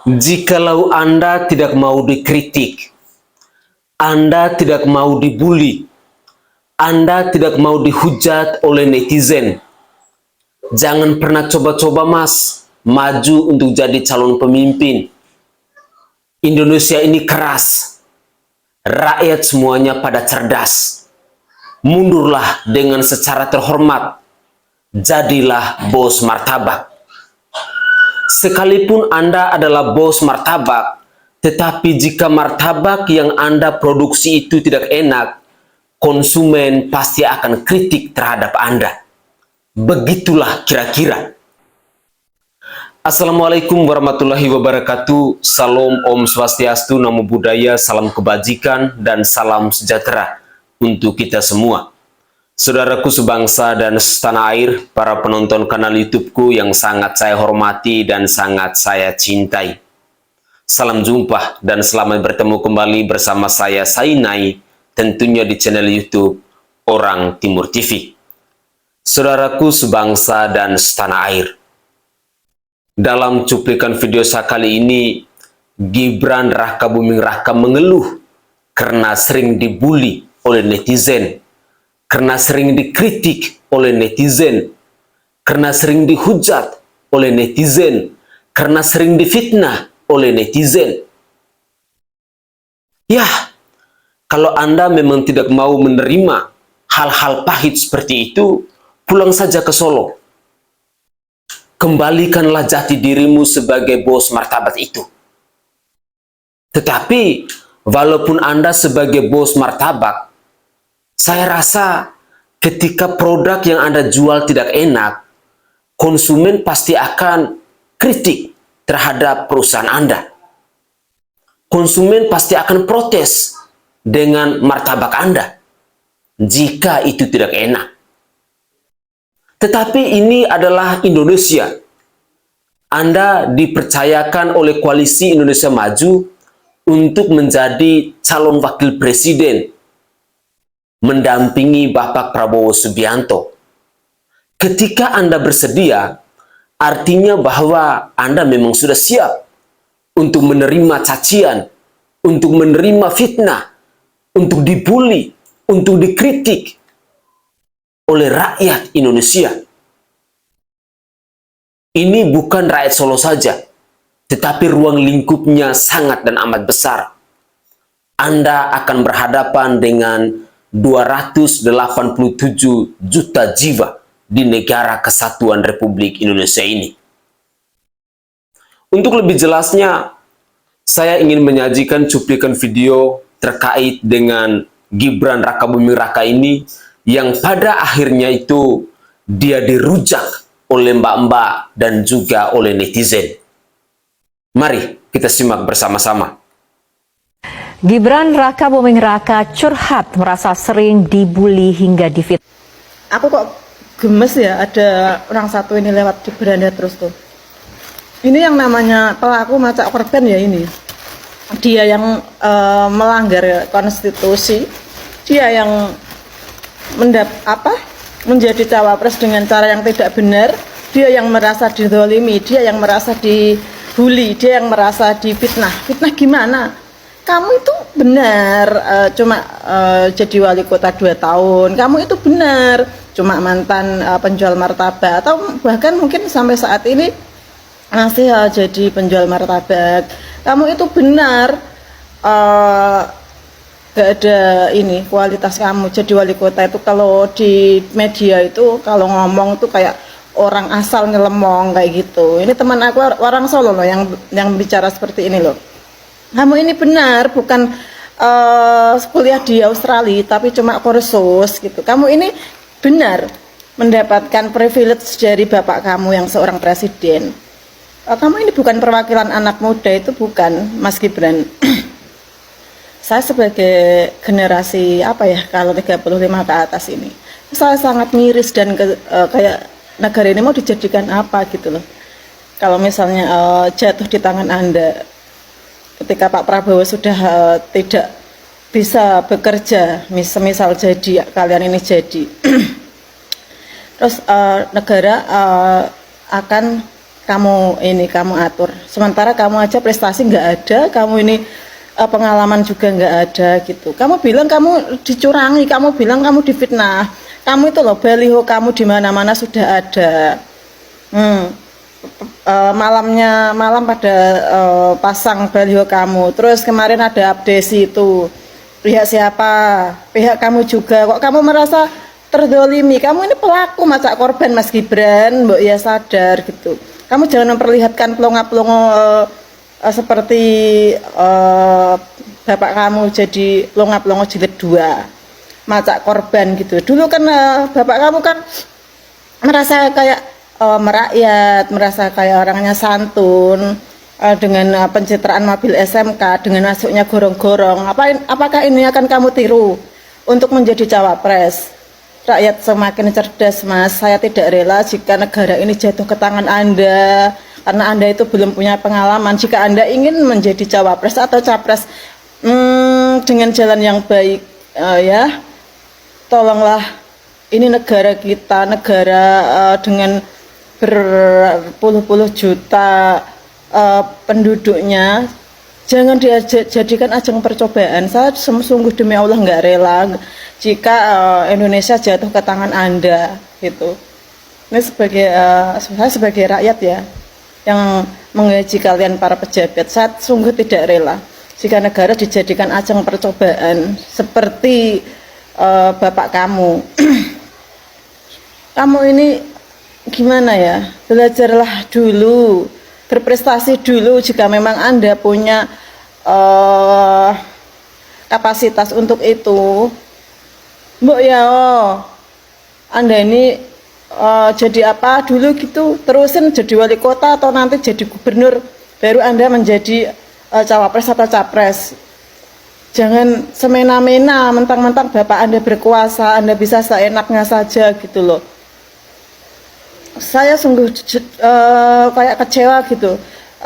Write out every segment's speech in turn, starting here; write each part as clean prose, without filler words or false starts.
Jikalau Anda tidak mau dikritik, Anda tidak mau dibully, Anda tidak mau dihujat oleh netizen, jangan pernah coba-coba mas, maju untuk jadi calon pemimpin. Indonesia ini keras, rakyat semuanya pada cerdas. Mundurlah dengan secara terhormat, jadilah bos martabak. Sekalipun Anda adalah bos martabak, tetapi jika martabak yang Anda produksi itu tidak enak, konsumen pasti akan kritik terhadap Anda. Begitulah kira-kira. Assalamualaikum warahmatullahi wabarakatuh. Salam Om Swastiastu, Namo Buddhaya, salam kebajikan dan salam sejahtera untuk kita semua. Saudaraku sebangsa dan setanah air, para penonton kanal YouTubeku yang sangat saya hormati dan sangat saya cintai. Salam jumpa dan selamat bertemu kembali bersama saya Sainai, tentunya di channel YouTube Orang Timur TV. Saudaraku sebangsa dan setanah air, dalam cuplikan video saya kali ini, Gibran Rakabuming Raka mengeluh karena sering dibully oleh netizen, karena sering dikritik oleh netizen, karena sering dihujat oleh netizen, karena sering difitnah oleh netizen. Ya, kalau Anda memang tidak mau menerima hal-hal pahit seperti itu, pulang saja ke Solo. Kembalikanlah jati dirimu sebagai bos martabat itu. Tetapi, walaupun Anda sebagai bos martabak, saya rasa ketika produk yang Anda jual tidak enak, konsumen pasti akan kritik terhadap perusahaan Anda. Konsumen pasti akan protes dengan martabak Anda jika itu tidak enak. Tetapi ini adalah Indonesia. Anda dipercayakan oleh Koalisi Indonesia Maju untuk menjadi calon wakil presiden, mendampingi Bapak Prabowo Subianto. Ketika Anda bersedia, artinya bahwa Anda memang sudah siap untuk menerima cacian, untuk menerima fitnah, untuk dibully, untuk dikritik oleh rakyat Indonesia. Ini bukan rakyat Solo saja, tetapi ruang lingkupnya sangat dan amat besar. Anda akan berhadapan dengan 287 juta jiwa di negara kesatuan Republik Indonesia ini. Untuk lebih jelasnya, saya ingin menyajikan cuplikan video terkait dengan Gibran Rakabuming Raka ini, yang pada akhirnya itu dia dirujak oleh mbak-mbak dan juga oleh netizen. Mari kita simak bersama-sama. Gibran Rakabuming Raka curhat merasa sering dibully hingga difitnah. Aku kok gemes ya, ada orang satu ini lewat di beranda terus tuh. Ini yang namanya pelaku macak korban ya ini. Dia yang melanggar konstitusi, dia yang menjadi cawapres dengan cara yang tidak benar, dia yang merasa dizolimi, dia yang merasa dibully, dia yang merasa difitnah. Fitnah gimana? Kamu itu benar cuma jadi wali kota 2 tahun, kamu itu benar cuma mantan penjual martabak, atau bahkan mungkin sampai saat ini masih jadi penjual martabak. Kamu itu benar gak ada ini kualitas kamu jadi wali kota itu. Kalau di media itu kalau ngomong tuh kayak orang asal nyelemong kayak gitu. Ini teman aku orang Solo loh yang bicara seperti ini loh. Kamu ini benar bukan kuliah di Australia tapi cuma kursus gitu. Kamu ini benar mendapatkan privilege dari bapak kamu yang seorang presiden. Kamu ini bukan perwakilan anak muda, itu bukan, Mas Gibran. Saya sebagai generasi kalau 35 ke atas ini, saya sangat miris dan kayak negara ini mau dijadikan apa gitu loh. Kalau misalnya jatuh di tangan Anda ketika Pak Prabowo sudah tidak bisa bekerja, misal jadi kalian ini jadi, terus negara akan kamu atur. Sementara kamu aja prestasi nggak ada, kamu ini pengalaman juga nggak ada gitu. Kamu bilang kamu dicurangi, kamu bilang kamu difitnah. Kamu itu loh, baliho kamu di mana-mana sudah ada. Malam pada pasang baliho kamu. Terus kemarin ada abdesi itu. Pihak siapa? Pihak kamu juga. Kok kamu merasa terdolimi? Kamu ini pelaku, masa korban, Mas Gibran. Mbok ya sadar gitu. Kamu jangan memperlihatkan pelongo-pelongo seperti bapak kamu jadi pelongo-pelongo jilid 2, macak korban gitu. Dulu kan bapak kamu kan merasa kayak merakyat, merasa kayak orangnya santun, dengan pencitraan mobil SMK, dengan masuknya gorong-gorong. Apakah ini akan kamu tiru untuk menjadi cawapres? Rakyat semakin cerdas, Mas. Saya tidak rela jika negara ini jatuh ke tangan Anda, karena Anda itu belum punya pengalaman. Jika Anda ingin menjadi cawapres atau capres dengan jalan yang baik, ya, tolonglah. Ini negara kita, negara dengan berpuluh-puluh juta penduduknya, jangan dijadikan ajang percobaan. Saya sungguh demi Allah nggak rela jika Indonesia jatuh ke tangan Anda gitu. Ini saya sebagai rakyat ya, yang menggaji kalian para pejabat, saya sungguh tidak rela jika negara dijadikan ajang percobaan seperti bapak kamu. Kamu ini gimana ya? Belajarlah dulu, berprestasi dulu jika memang Anda punya kapasitas untuk itu. Mbok ya, Anda ini jadi apa dulu gitu, terusin jadi wali kota atau nanti jadi gubernur, baru Anda menjadi cawapres atau capres. Jangan semena-mena, mentang-mentang bapak Anda berkuasa, Anda bisa seenaknya saja gitu loh. Saya sungguh kayak kecewa gitu.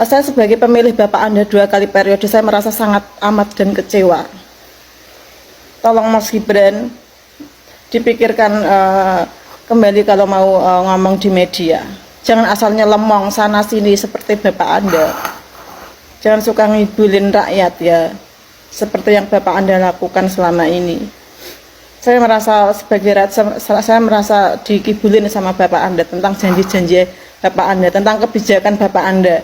Saya sebagai pemilih bapak Anda 2 kali periode, saya merasa sangat amat dan kecewa. Tolong Mas Gibran, dipikirkan kembali kalau mau ngomong di media. Jangan asalnya lemong sana sini seperti bapak Anda. Jangan suka ngibulin rakyat ya, seperti yang bapak Anda lakukan selama ini. Saya merasa sebagai rakyat, saya merasa dikibulin sama bapak Anda tentang janji-janji bapak Anda, tentang kebijakan bapak Anda.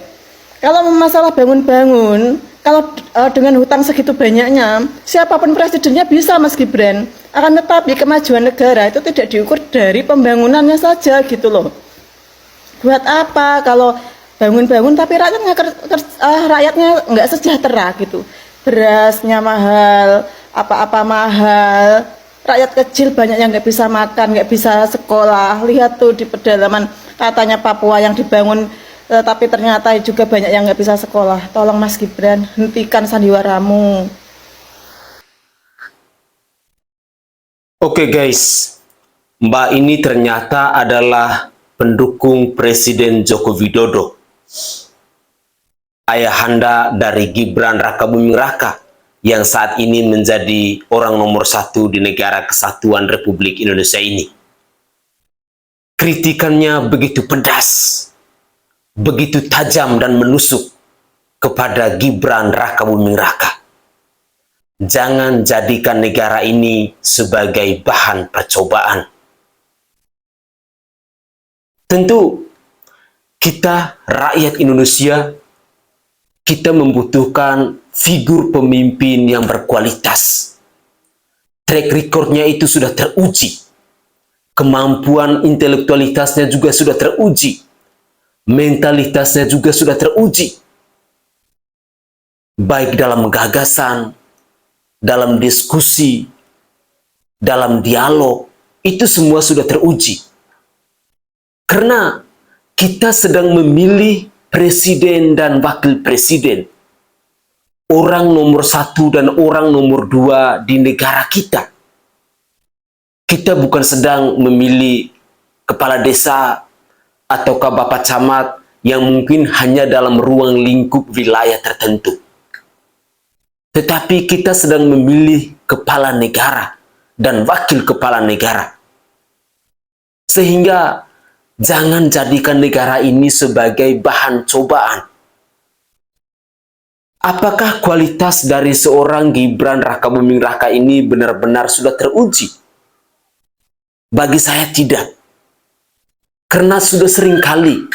Kalau masalah bangun-bangun, kalau dengan hutang segitu banyaknya, siapapun presidennya bisa, Mas Gibran. Akan tetapi kemajuan negara itu tidak diukur dari pembangunannya saja gitu loh. Buat apa kalau bangun-bangun tapi rakyatnya nggak sejahtera gitu. Berasnya mahal, apa-apa mahal. Rakyat kecil banyak yang nggak bisa makan, nggak bisa sekolah. Lihat tuh di pedalaman katanya Papua yang dibangun, tapi ternyata juga banyak yang nggak bisa sekolah. Tolong Mas Gibran, hentikan sandiwaramu. Oke guys, Mbak ini ternyata adalah pendukung Presiden Joko Widodo, ayahanda dari Gibran Rakabuming Raka, yang saat ini menjadi orang nomor 1 di negara kesatuan Republik Indonesia ini. Kritikannya begitu pedas, begitu tajam dan menusuk kepada Gibran Rakabuming Raka. Jangan jadikan negara ini sebagai bahan percobaan. Tentu kita rakyat Indonesia, kita membutuhkan figur pemimpin yang berkualitas. Track recordnya itu sudah teruji. Kemampuan intelektualitasnya juga sudah teruji. Mentalitasnya juga sudah teruji. Baik dalam gagasan, dalam diskusi, dalam dialog, itu semua sudah teruji. Karena kita sedang memilih presiden dan wakil presiden, orang nomor 1 dan orang nomor 2 di negara kita. Kita bukan sedang memilih kepala desa ataukah bapak camat yang mungkin hanya dalam ruang lingkup wilayah tertentu. Tetapi kita sedang memilih kepala negara dan wakil kepala negara. Sehingga Jangan jadikan negara ini sebagai bahan cobaan. Apakah kualitas dari seorang Gibran Rakabuming Raka ini benar-benar sudah teruji? Bagi saya tidak. Karena sudah sering kali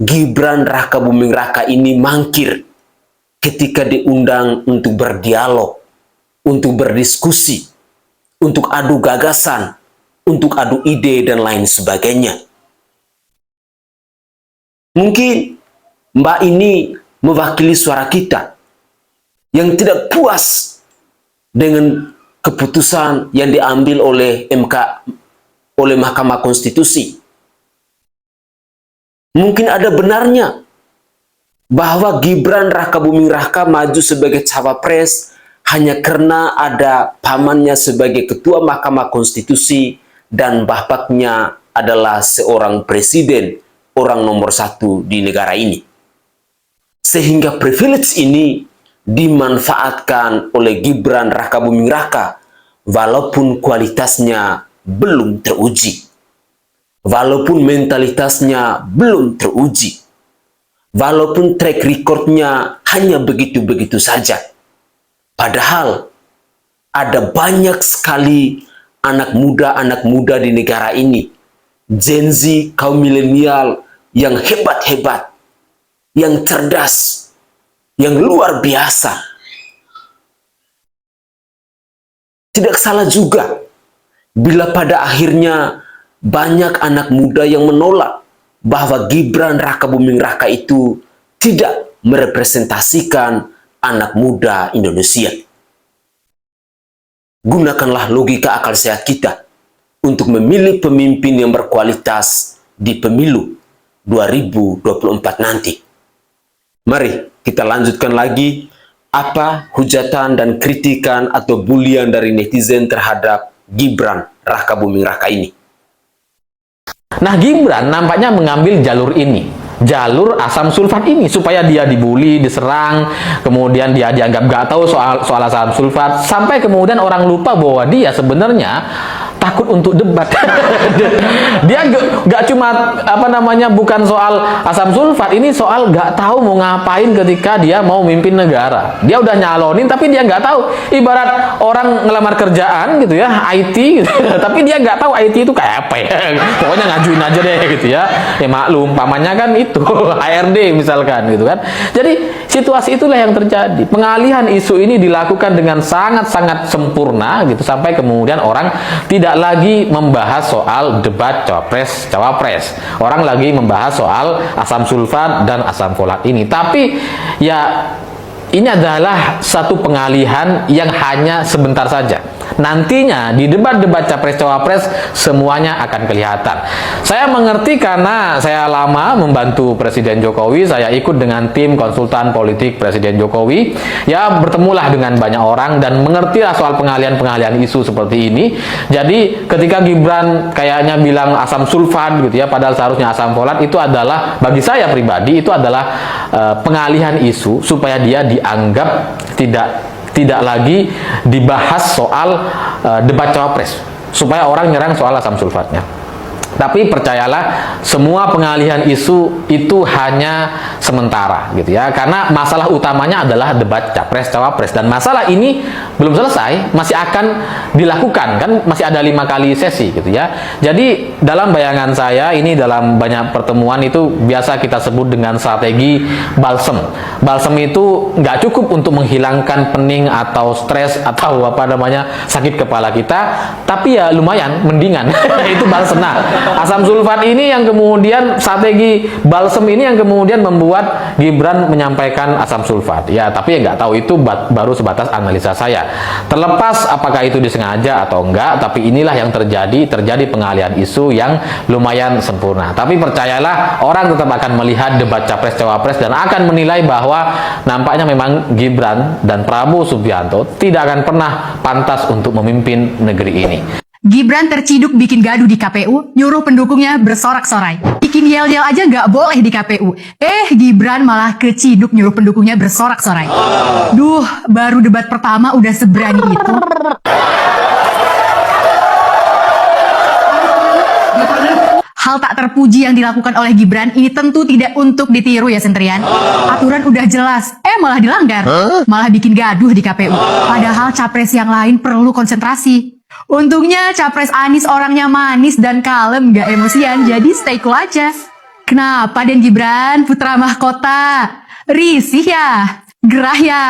Gibran Rakabuming Raka ini mangkir ketika diundang untuk berdialog, untuk berdiskusi, untuk adu gagasan, untuk adu ide dan lain sebagainya. Mungkin Mbak ini mewakili suara kita yang tidak puas dengan keputusan yang diambil oleh oleh Mahkamah Konstitusi. Mungkin ada benarnya bahwa Gibran Rakabuming Raka maju sebagai cawapres hanya karena ada pamannya sebagai ketua Mahkamah Konstitusi dan bapaknya adalah seorang presiden, orang nomor 1 di negara ini. Sehingga privilege ini dimanfaatkan oleh Gibran Rakabuming Raka walaupun kualitasnya belum teruji, walaupun mentalitasnya belum teruji, walaupun track recordnya hanya begitu-begitu saja. Padahal ada banyak sekali anak muda di negara ini, Gen Z, kaum milenial yang hebat-hebat, yang cerdas, yang luar biasa. Tidak salah juga bila pada akhirnya banyak anak muda yang menolak bahwa Gibran Rakabuming Raka itu tidak merepresentasikan anak muda Indonesia. Gunakanlah logika akal sehat kita untuk memilih pemimpin yang berkualitas di pemilu 2024 nanti. Mari kita lanjutkan lagi apa hujatan dan kritikan atau bulian dari netizen terhadap Gibran Rakabuming Raka ini. Nah, Gibran nampaknya mengambil jalur ini, jalur asam sulfat ini, supaya dia dibully, diserang, kemudian dia dianggap gak tahu soal asam sulfat, sampai kemudian orang lupa bahwa dia sebenarnya takut untuk debat. Dia gak cuma bukan soal asam sulfat, ini soal gak tahu mau ngapain ketika dia mau mimpin negara. Dia udah nyalonin tapi dia gak tahu. Ibarat orang ngelamar kerjaan gitu ya, IT gitu. Tapi dia gak tahu IT itu kayak apa ya. Pokoknya ngajuin aja deh gitu ya. Ya maklum, pamannya kan itu HRD misalkan gitu kan. Jadi situasi itulah yang terjadi. Pengalihan isu ini dilakukan dengan sangat-sangat sempurna gitu, sampai kemudian orang tidak lagi membahas soal debat cawapres. Orang lagi membahas soal asam sulfat dan asam folat ini. Tapi ya ini adalah satu pengalihan yang hanya sebentar saja. Nantinya di debat-debat capres-cawapres semuanya akan kelihatan. Saya mengerti karena saya lama membantu Presiden Jokowi, saya ikut dengan tim konsultan politik Presiden Jokowi. Ya bertemulah dengan banyak orang dan mengertilah soal pengalihan-pengalihan isu seperti ini. Jadi ketika Gibran kayaknya bilang asam sulfat gitu ya, padahal seharusnya asam folat, itu adalah bagi saya pribadi itu adalah pengalihan isu supaya dia dianggap tidak lagi dibahas soal debat cawapres, supaya orang nyerang soal asam sulfatnya. Tapi percayalah, semua pengalihan isu itu hanya sementara gitu ya, karena masalah utamanya adalah debat capres-cawapres, dan masalah ini belum selesai, masih akan dilakukan kan, masih ada 5 kali sesi gitu ya. Jadi dalam bayangan saya ini, dalam banyak pertemuan itu biasa kita sebut dengan strategi balsem. Balsem itu nggak cukup untuk menghilangkan pening atau stres atau sakit kepala kita, tapi ya lumayan mendingan. Itu balsem. Nah, asam sulfat ini yang kemudian, strategi balsem ini yang kemudian membuat Gibran menyampaikan asam sulfat. Ya, tapi ya nggak tahu, itu baru sebatas analisa saya. Terlepas apakah itu disengaja atau enggak, tapi inilah yang terjadi pengalihan isu yang lumayan sempurna. Tapi percayalah, orang tetap akan melihat debat capres-cawapres dan akan menilai bahwa nampaknya memang Gibran dan Prabowo Subianto tidak akan pernah pantas untuk memimpin negeri ini. Gibran terciduk bikin gaduh di KPU, nyuruh pendukungnya bersorak-sorai. Bikin yel-yel aja nggak boleh di KPU. Gibran malah keciduk nyuruh pendukungnya bersorak-sorai. Duh, baru debat pertama udah seberani itu. Hal tak terpuji yang dilakukan oleh Gibran ini tentu tidak untuk ditiru ya Sentrian. Aturan udah jelas, malah dilanggar. Malah bikin gaduh di KPU. Padahal capres yang lain perlu konsentrasi. Untungnya capres Anies orangnya manis dan kalem, gak emosian, jadi stay cool aja. Kenapa Den Gibran, putra mahkota? Risih ya? Gerah ya?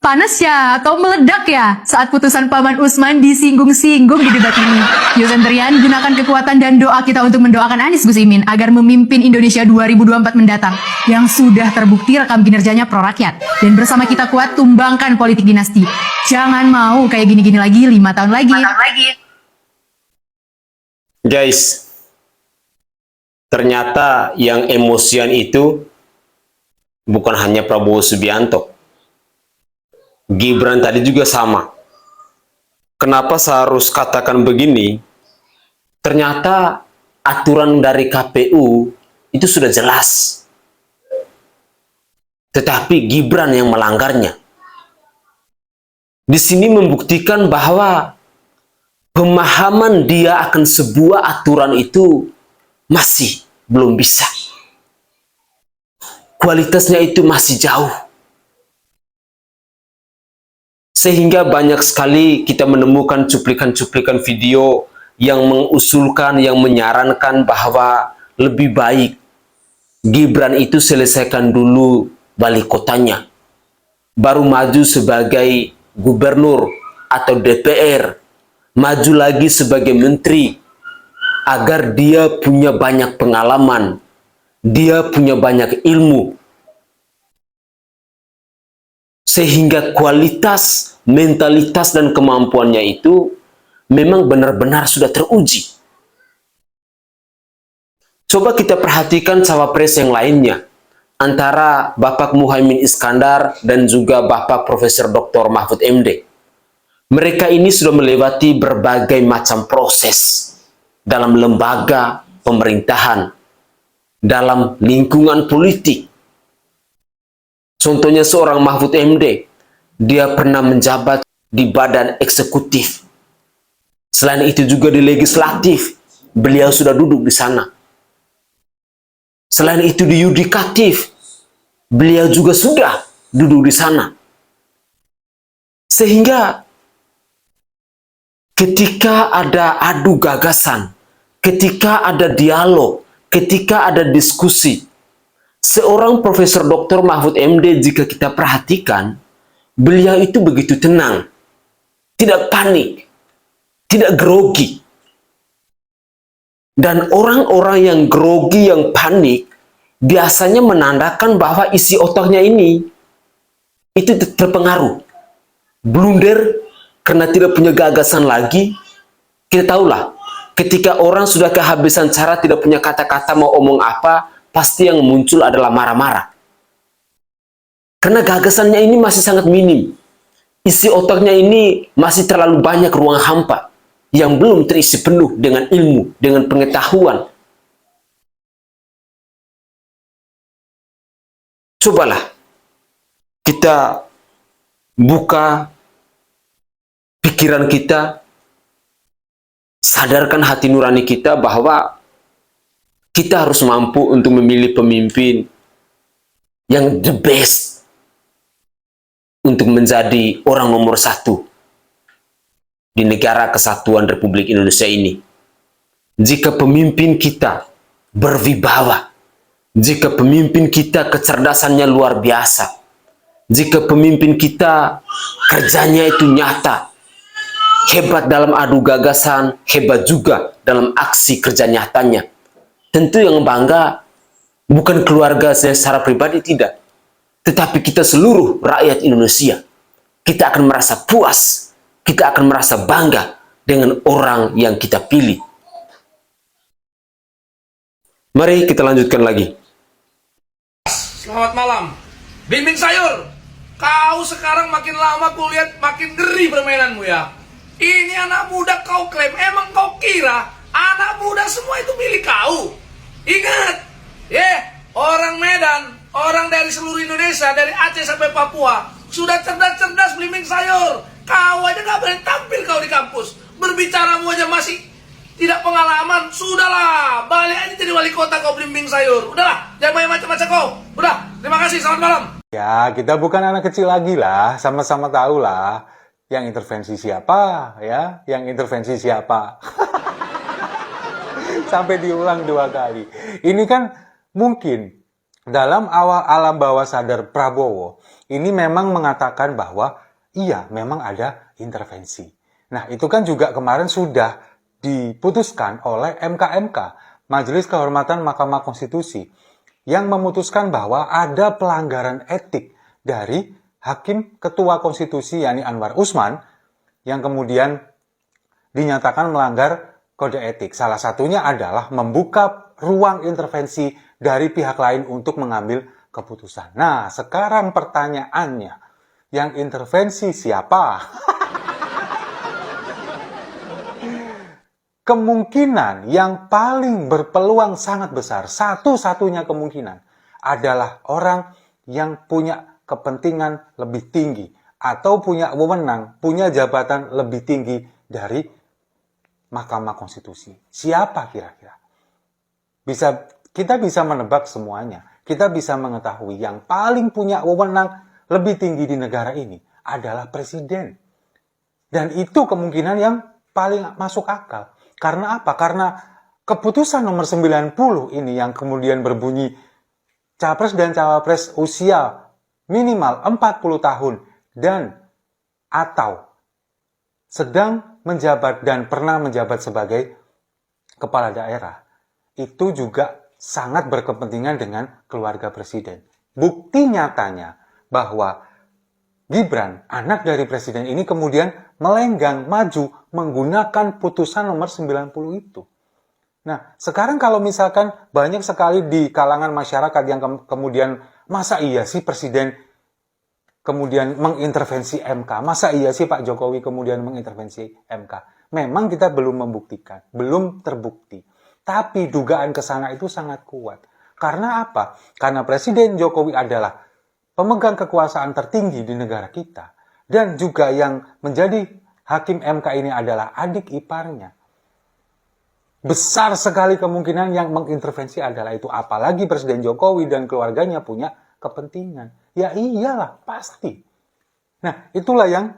Panas ya? Atau meledak ya? Saat putusan Paman Usman disinggung-singgung di debat ini. Yo Sentrian, gunakan kekuatan dan doa kita untuk mendoakan Anies Gus Imin agar memimpin Indonesia 2024 mendatang yang sudah terbukti rekam kinerjanya pro rakyat. Dan bersama kita kuat tumbangkan politik dinasti. Jangan mau kayak gini-gini lagi 5 tahun lagi. Guys, ternyata yang emosian itu bukan hanya Prabowo Subianto. Gibran tadi juga sama. Kenapa saya harus katakan begini? Ternyata aturan dari KPU itu sudah jelas. Tetapi Gibran yang melanggarnya. Di sini membuktikan bahwa pemahaman dia akan sebuah aturan itu masih belum bisa. Kualitasnya itu masih jauh. Sehingga banyak sekali kita menemukan cuplikan-cuplikan video yang mengusulkan, yang menyarankan bahwa lebih baik Gibran itu selesaikan dulu wali kotanya, baru maju sebagai gubernur atau DPR, maju lagi sebagai menteri, agar dia punya banyak pengalaman, dia punya banyak ilmu, sehingga kualitas, mentalitas, dan kemampuannya itu memang benar-benar sudah teruji. Coba kita perhatikan cawapres yang lainnya, antara Bapak Muhaimin Iskandar dan juga Bapak Profesor Dr. Mahfud MD. Mereka ini sudah melewati berbagai macam proses dalam lembaga pemerintahan, dalam lingkungan politik. Contohnya seorang Mahfud MD, dia pernah menjabat di badan eksekutif. Selain itu juga di legislatif, beliau sudah duduk di sana. Selain itu di yudikatif, beliau juga sudah duduk di sana. Sehingga ketika ada adu gagasan, ketika ada dialog, ketika ada diskusi, seorang Profesor Dr. Mahfud MD, jika kita perhatikan, beliau itu begitu tenang, tidak panik, tidak grogi. Dan orang-orang yang grogi, yang panik, biasanya menandakan bahwa isi otaknya ini itu terpengaruh, blunder karena tidak punya gagasan lagi. Kita tahulah, ketika orang sudah kehabisan cara, tidak punya kata-kata mau omong apa, pasti yang muncul adalah marah-marah. Karena gagasannya ini masih sangat minim. Isi otaknya ini masih terlalu banyak ruang hampa yang belum terisi penuh dengan ilmu, dengan pengetahuan. Cobalah kita buka pikiran kita, sadarkan hati nurani kita bahwa kita harus mampu untuk memilih pemimpin yang the best untuk menjadi orang nomor 1 di negara kesatuan Republik Indonesia ini. Jika pemimpin kita berwibawa, jika pemimpin kita kecerdasannya luar biasa, jika pemimpin kita kerjanya itu nyata, hebat dalam adu gagasan, hebat juga dalam aksi kerja nyatanya, tentu yang bangga bukan keluarga saya secara pribadi, tidak, tetapi kita seluruh rakyat Indonesia. Kita akan merasa puas, kita akan merasa bangga dengan orang yang kita pilih. Mari kita lanjutkan lagi. Selamat malam. Bimbing sayur, kau sekarang makin lama kulihat makin geri permainanmu ya. Ini anak muda kau klaim, emang kau kira anak muda semua itu milik kau? Ingat, orang Medan, orang dari seluruh Indonesia, dari Aceh sampai Papua, sudah cerdas-cerdas belimbing sayur. Kau aja gak berani tampil kau di kampus. Berbicaramu aja masih tidak pengalaman. Sudahlah, balik aja jadi wali kota kau belimbing sayur. Udahlah, jangan banyak macam-macam kau. Udah, terima kasih, selamat malam. Ya, kita bukan anak kecil lagi lah, sama-sama tahu lah yang intervensi siapa, ya, yang intervensi siapa. Sampai diulang 2 kali. Ini kan mungkin dalam awal alam bawah sadar Prabowo, ini memang mengatakan bahwa iya, memang ada intervensi. Nah, itu kan juga kemarin sudah diputuskan oleh MKMK, Majelis Kehormatan Mahkamah Konstitusi, yang memutuskan bahwa ada pelanggaran etik dari Hakim Ketua Konstitusi yakni Anwar Usman yang kemudian dinyatakan melanggar kode etik. Salah satunya adalah membuka ruang intervensi dari pihak lain untuk mengambil keputusan. Nah, sekarang pertanyaannya, yang intervensi siapa? Kemungkinan yang paling berpeluang sangat besar, satu-satunya kemungkinan, adalah orang yang punya kepentingan lebih tinggi atau punya wewenang, punya jabatan lebih tinggi dari Mahkamah Konstitusi. Siapa kira-kira? Kita bisa menebak semuanya. Kita bisa mengetahui yang paling punya wewenang lebih tinggi di negara ini adalah presiden. Dan itu kemungkinan yang paling masuk akal. Karena apa? Karena keputusan nomor 90 ini yang kemudian berbunyi Capres dan Cawapres usia minimal 40 tahun dan atau sedang menjabat dan pernah menjabat sebagai kepala daerah, itu juga sangat berkepentingan dengan keluarga presiden. Bukti nyatanya bahwa Gibran, anak dari presiden ini kemudian melenggang maju menggunakan putusan nomor 90 itu. Nah, sekarang kalau misalkan banyak sekali di kalangan masyarakat yang kemudian, masa iya sih presiden kemudian mengintervensi MK? Masa iya sih Pak Jokowi kemudian mengintervensi MK? Memang kita belum membuktikan, belum terbukti. Tapi dugaan ke sana itu sangat kuat. Karena apa? Karena Presiden Jokowi adalah pemegang kekuasaan tertinggi di negara kita. Dan juga yang menjadi hakim MK ini adalah adik iparnya. Besar sekali kemungkinan yang mengintervensi adalah itu. Apalagi Presiden Jokowi dan keluarganya punya kepentingan. Ya iyalah, pasti. Nah, itulah yang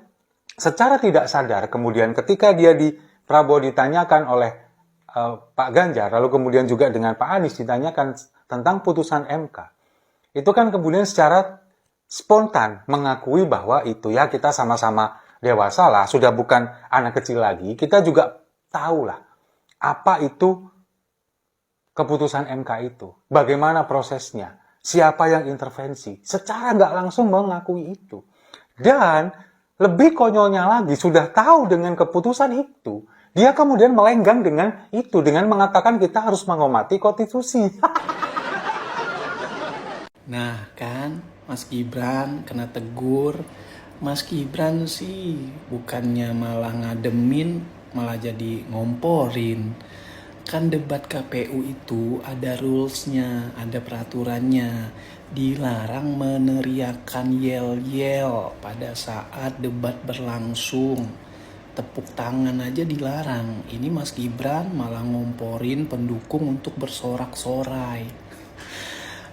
secara tidak sadar kemudian ketika dia Prabowo ditanyakan oleh Pak Ganjar, lalu kemudian juga dengan Pak Anies ditanyakan tentang putusan MK. Itu kan kemudian secara spontan mengakui bahwa itu ya kita sama-sama dewasa lah, sudah bukan anak kecil lagi. Kita juga tahu lah apa itu keputusan MK itu, bagaimana prosesnya, siapa yang intervensi, secara nggak langsung mengakui itu. Dan lebih konyolnya lagi, sudah tahu dengan keputusan itu, dia kemudian melenggang dengan itu, dengan mengatakan kita harus menghormati konstitusi. Nah kan, Mas Gibran kena tegur. Mas Gibran sih bukannya malah ngademin, malah jadi ngomporin. Kan debat KPU itu ada rulesnya, ada peraturannya. Dilarang meneriakan yel-yel pada saat debat berlangsung. Tepuk tangan aja dilarang. Ini Mas Gibran malah ngomporin pendukung untuk bersorak-sorai.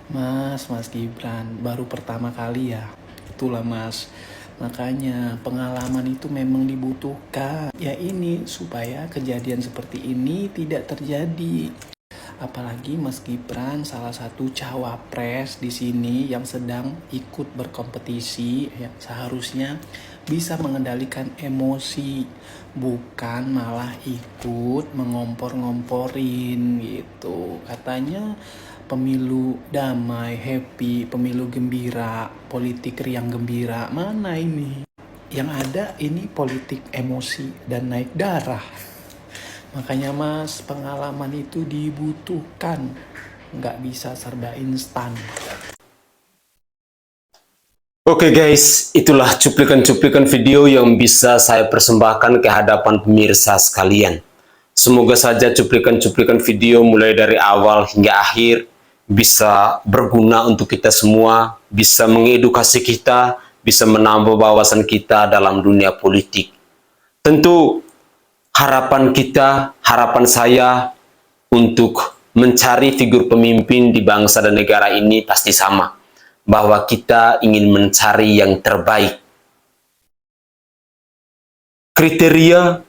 Mas Gibran baru pertama kali ya. Itulah Mas. Makanya pengalaman itu memang dibutuhkan. Ya ini supaya kejadian seperti ini tidak terjadi. Apalagi Mas Gibran salah satu cawapres di sini yang sedang ikut berkompetisi, ya, seharusnya bisa mengendalikan emosi, bukan malah ikut mengompor-ngomporin gitu. Katanya pemilu damai, happy, pemilu gembira, politik riang gembira. Mana ini? Yang ada ini politik emosi dan naik darah. Makanya Mas, pengalaman itu dibutuhkan. Nggak bisa serba instan. Oke guys, itulah cuplikan-cuplikan video yang bisa saya persembahkan ke hadapan pemirsa sekalian. Semoga saja cuplikan-cuplikan video mulai dari awal hingga akhir bisa berguna untuk kita semua, bisa mengedukasi kita, bisa menambah wawasan kita dalam dunia politik. Tentu harapan kita, harapan saya untuk mencari figur pemimpin di bangsa dan negara ini pasti sama, bahwa kita ingin mencari yang terbaik. Kriteria,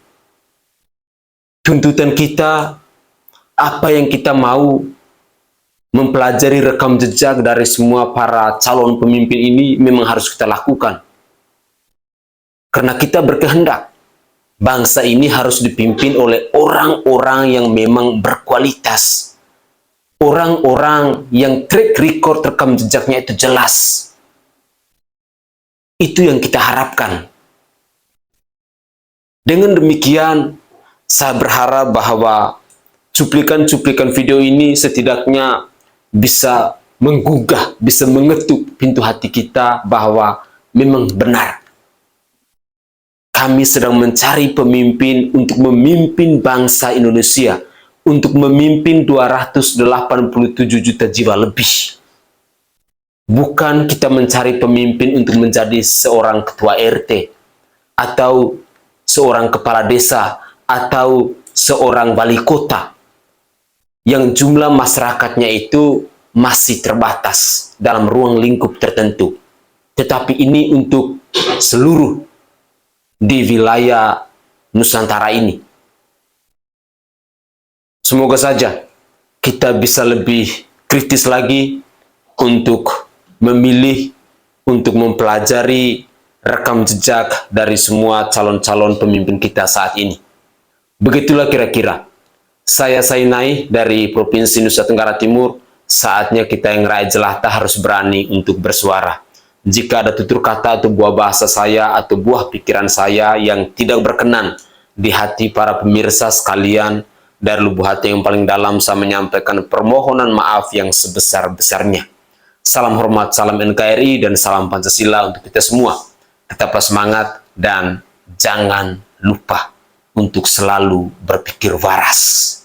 tuntutan kita, apa yang kita mau, mempelajari rekam jejak dari semua para calon pemimpin ini memang harus kita lakukan. Karena kita berkehendak, bangsa ini harus dipimpin oleh orang-orang yang memang berkualitas. Orang-orang yang track record rekam jejaknya itu jelas. Itu yang kita harapkan. Dengan demikian, saya berharap bahwa cuplikan-cuplikan video ini setidaknya bisa menggugah, bisa mengetuk pintu hati kita bahwa memang benar. Kami sedang mencari pemimpin untuk memimpin bangsa Indonesia, untuk memimpin 287 juta jiwa lebih. Bukan kita mencari pemimpin untuk menjadi seorang ketua RT, atau seorang kepala desa, atau seorang wali kota, yang jumlah masyarakatnya itu masih terbatas dalam ruang lingkup tertentu. Tetapi ini untuk seluruh di wilayah Nusantara ini. Semoga saja kita bisa lebih kritis lagi untuk memilih, untuk mempelajari rekam jejak dari semua calon-calon pemimpin kita saat ini. Begitulah kira-kira. Saya Sainai dari Provinsi Nusa Tenggara Timur. Saatnya kita yang rakyat jelata harus berani untuk bersuara. Jika ada tutur kata atau buah bahasa saya atau buah pikiran saya yang tidak berkenan di hati para pemirsa sekalian, dari lubuk hati yang paling dalam saya menyampaikan permohonan maaf yang sebesar-besarnya. Salam hormat, salam NKRI, dan salam Pancasila untuk kita semua. Tetaplah semangat dan jangan lupa untuk selalu berpikir waras.